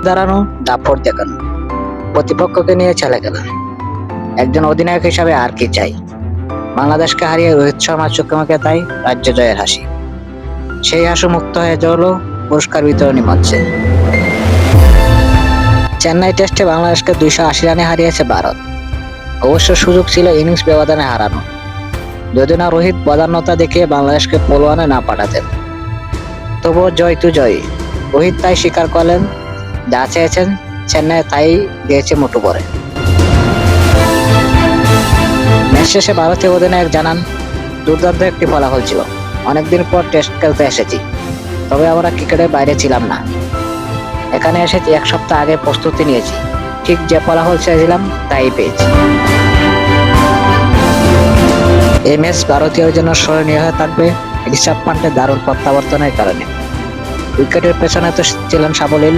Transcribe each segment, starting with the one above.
দাঁড়ানো, দাপট দেখানো, প্রতিপক্ষকে নিয়ে চলে গেল। একজন অধিনায়ক হিসাবে আর কি চাই? বাংলাদেশকে হারিয়ে রোহিত শর্মার চোখে মুখে তাই রাজ্য জয়ের হাসি। সেই হাসি মুক্ত হয়ে জড়ল পুরস্কার বিতরণী মঞ্চে। চেন্নাই টেস্টে বাংলাদেশকে 280 রানে হারিয়েছে ভারত। অবশ্য সুযোগ ছিল ইনিংস ব্যবধানে হারানো, যদি না রোহিত বদান্যতা দেখিয়ে বাংলাদেশকে পোলোয়ানে না পাঠাতেন। তবুও জয় তো জয়। রোহিত তাই স্বীকার করলেন, যা চেয়েছেন চেন্নাই তাই দিয়েছে মুঠো ভরে। ম্যাচ শেষে ভারতীয় অধিনায়ক জানান, দুর্দান্ত একটি ফলাফল ছিল। অনেকদিন পর টেস্ট খেলতে এসেছি, তবে আমরা ক্রিকেটের বাইরে ছিলাম না। এখানে এসেছি 1 সপ্তাহ আগে, প্রস্তুতি নিয়েছি। ঠিক যে ফলাফল চেয়েছিলাম তাই পেয়েছি। এই ম্যাচ ভারতীয়র জন্য স্মরণীয় হয়ে থাকবে ঋষভ পান্টের দারুণ প্রত্যাবর্তনের কারণে। উইকেটের পেছনে তো ছিলেন সাবলীল,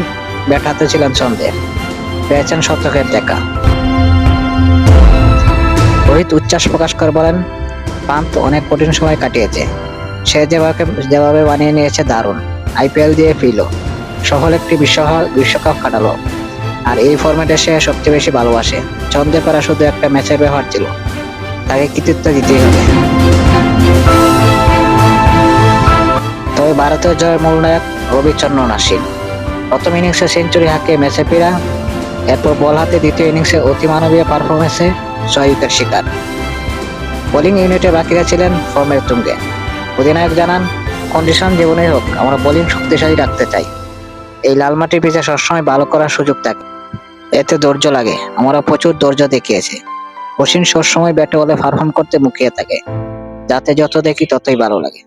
ব্যাট হাতে ছিলেন সন্দেহ, পেয়েছেন শতকের দেখা। রোহিত উচ্ছ্বাস প্রকাশ করে বলেন, পান্ত অনেক কঠিন সময় কাটিয়েছে। সে যেভাবে বানিয়ে নিয়েছে দারুণ। IPL দিয়ে ফিরল, সফল একটি বিশ্বকাপ কাটালো। আর এই ফরম্যাটে সে সবচেয়ে বেশি ভালোবাসে। ছন্দে করা শুধু একটা ম্যাচের ব্যাপার ছিল, তাকে কৃতিত্ব দিতেই হবে। তবে ভারতের জয়ের মূল নায়ক রবিচন্দ্রন অশ্বিন। প্রথম ইনিংসে সেঞ্চুরি হাঁকিয়ে ম্যাচে ফেরা, এরপর বল হাতে দ্বিতীয় ইনিংসে অতিমানবীয় পারফরমেন্সে 6 উইকেট শিকার। বোলিং ইউনিটে বাকিরা ছিলেন ফর্মের তুঙ্গে। অধিনায়ক জানান, কন্ডিশন জীবনেই হোক, আমরা বোলিং শক্তিশালী রাখতে চাই। এই লাল মাটির পিচে সবসময় ভালো করার সুযোগ থাকে, এতে ধৈর্য লাগে। আমরা প্রচুর ধৈর্য দেখিয়েছে। অশ্বিন সবসময় ব্যাটে বলে পারফর্ম করতে মুখিয়ে থাকে, যাতে যত দেখি ততই ভালো লাগে।